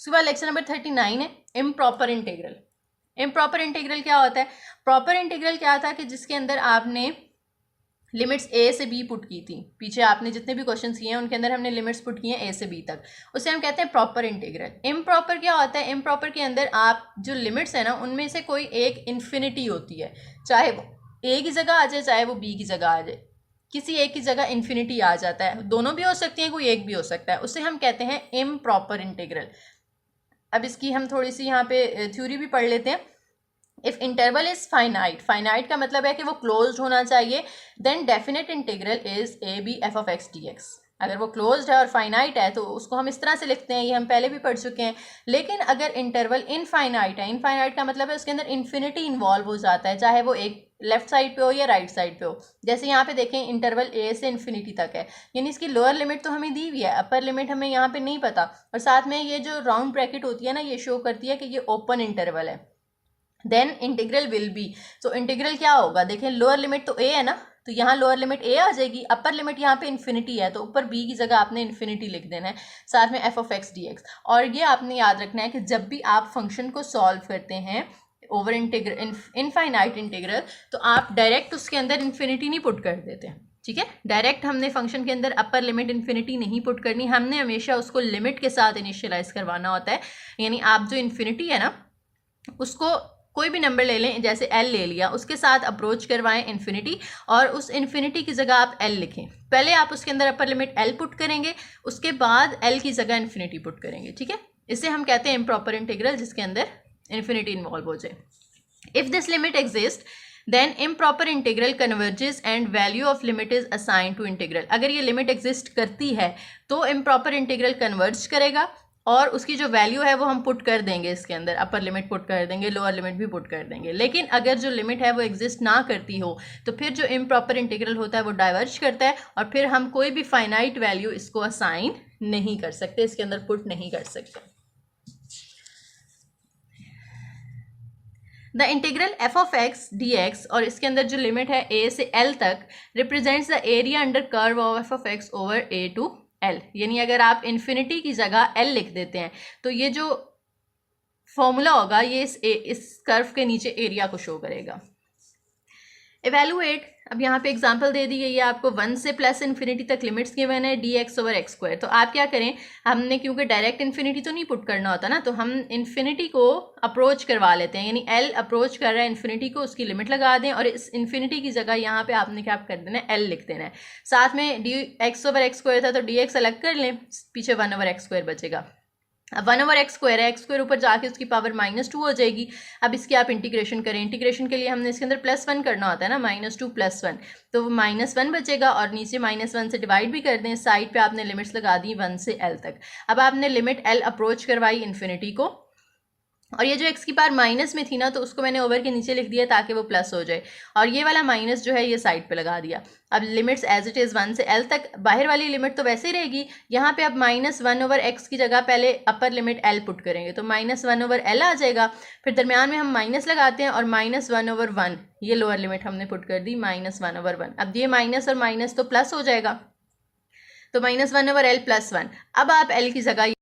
उसके बाद lecture number 39 है इम्प्रॉपर इंटीग्रल। इम्प्रॉपर इंटीग्रल क्या होता है? प्रॉपर इंटीग्रल क्या था कि जिसके अंदर आपने लिमिट्स ए से बी पुट की थी। पीछे आपने जितने भी क्वेश्चन किए हैं उनके अंदर हमने लिमिट्स पुट की हैं ए से बी तक, उसे हम कहते हैं प्रॉपर इंटीग्रल। इम्प्रॉपर क्या होता है? इम्प्रॉपर के अंदर आप जो लिमिट्स है ना उनमें से कोई एक इन्फिनिटी होती है, चाहे वो ए की जगह आ जाए चाहे वो बी की जगह आ जाए, किसी एक की जगह इन्फिनिटी आ जाता है, दोनों भी हो सकती हैं, कोई एक भी हो सकता है, उसे हम कहते हैं इम्प्रॉपर इंटीग्रल। अब इसकी हम थोड़ी सी यहाँ पे थ्योरी भी पढ़ लेते हैं। If interval is finite, finite का मतलब है कि वो क्लोज्ड होना चाहिए, then definite integral is A B F of X D X. अगर वो क्लोज्ड है और फाइनाइट है तो उसको हम इस तरह से लिखते हैं, ये हम पहले भी पढ़ चुके हैं। लेकिन अगर इंटरवल इनफाइनाइट है, इनफाइनाइट का मतलब है उसके अंदर इन्फिनिटी इन्वॉल्व हो जाता है, चाहे वो एक लेफ्ट साइड पे हो या राइट साइड पे हो। जैसे यहाँ पे देखें इंटरवल ए से इन्फिनिटी तक है, यानी इसकी लोअर लिमिट तो हमें दी हुई है, अपर लिमिट हमें यहाँ पे नहीं पता, और साथ में ये जो राउंड ब्रैकेट होती है ना ये शो करती है कि ये ओपन इंटरवल है। देन इंटीग्रल विल बी, तो इंटीग्रल क्या होगा? देखें लोअर लिमिट तो ए है ना, तो यहाँ लोअर लिमिट ए आ जाएगी, अपर लिमिट यहाँ पे इन्फिनिटी है तो ऊपर बी की जगह आपने इन्फिनिटी लिख देना है, साथ में F of X D x. और ये आपने याद रखना है कि जब भी आप फंक्शन को सॉल्व करते हैं ओवर इंटीग्रल इनफाइनाइट इंटीग्रल, तो आप डायरेक्ट उसके अंदर इन्फिनिटी नहीं पुट कर देते, ठीक है? डायरेक्ट हमने फंक्शन के अंदर अपर लिमिट इन्फिनिटी नहीं पुट करनी, हमने हमेशा उसको लिमिट के साथ इनिशियलाइज करवाना होता है। यानी आप जो इन्फिनिटी है ना उसको कोई भी नंबर ले लें, जैसे एल ले लिया, उसके साथ अप्रोच करवाएं इन्फिनिटी, और उस इन्फिनिटी की जगह आप एल लिखें। पहले आप उसके अंदर अपर लिमिट एल पुट करेंगे, उसके बाद एल की जगह इन्फिनिटी पुट करेंगे, ठीक है? इसे हम कहते हैं इम्प्रॉपर इंटीग्रल, जिसके अंदर इन्फिनिटी इन्वॉल्व हो जाए। If this limit exist then improper integral converges and value of limit is assign to integral. अगर ये लिमिट एग्जिस्ट करती है तो इम्प्रॉपर इंटीग्रल कन्वर्ज करेगा और उसकी जो वैल्यू है वो हम पुट कर देंगे इसके अंदर, अपर लिमिट पुट कर देंगे, लोअर लिमिट भी पुट कर देंगे। लेकिन अगर जो लिमिट है वो एग्जिस्ट ना करती हो तो फिर जो इम्प्रॉपर इंटीग्रल होता है वो डाइवर्ज करता है, और फिर हम कोई भी फाइनाइट वैल्यू इसको असाइन नहीं कर सकते, इसके अंदर पुट नहीं कर सकते। The integral F of X D x, और इसके अंदर जो लिमिट है ए से एल तक, represents the area under curve of F of X over A to L. यानी अगर आप इन्फिनिटी की जगह एल लिख देते हैं तो ये जो फॉर्मूला होगा ये इस कर्व के नीचे एरिया को शो करेगा। इवेलुएट, अब यहाँ पे एग्जांपल दे दी गई है आपको, 1 से प्लस इन्फिनिटी तक लिमिट्स गिवन है D x over x square. तो आप क्या करें, हमने क्योंकि डायरेक्ट इन्फिनिटी तो नहीं पुट करना होता ना, तो हम इन्फिनिटी को अप्रोच करवा लेते हैं, यानी एल अप्रोच कर रहा है इन्फिनिटी को, उसकी लिमिट लगा दें, और इस इन्फिनिटी की जगह यहाँ पे आपने क्या कर देना है, एल लिख देना है। साथ में D x over x square था तो डी एक्स अलग कर लें, पीछे 1 ओवर एक्स स्क्वायर बचेगा। अब 1 ओवर एक्स स्क्वायर है, एक्स स्क्वायर ऊपर जाके उसकी पावर -2 हो जाएगी। अब इसकी आप इंटीग्रेशन करें, इंटीग्रेशन के लिए हमने इसके अंदर +1 करना होता है ना, -2 + 1, तो वो -1 बचेगा, और नीचे -1 से डिवाइड भी कर दें, साइड पे आपने लिमिट्स लगा दी 1 से l तक। अब आपने लिमिट l अप्रोच करवाई इन्फिनिटी को, और ये जो एक्स की पावर माइनस में थी ना तो उसको मैंने ओवर के नीचे लिख दिया ताकि वो प्लस हो जाए, और ये वाला माइनस जो है ये साइड पे लगा दिया। अब लिमिट्स एज इट इज़ 1 से l तक, बाहर वाली लिमिट तो वैसे ही रहेगी, यहाँ पे अब -1 ओवर एक्स की जगह पहले अपर लिमिट l पुट करेंगे तो -1 ओवर l आ जाएगा, फिर दरमियान में हम माइनस लगाते हैं और -1 ओवर 1, ये लोअर लिमिट हमने पुट कर दी -1 ओवर 1। अब ये माइनस और माइनस तो प्लस हो जाएगा, तो -1 ओवर l + 1। अब आप l की जगह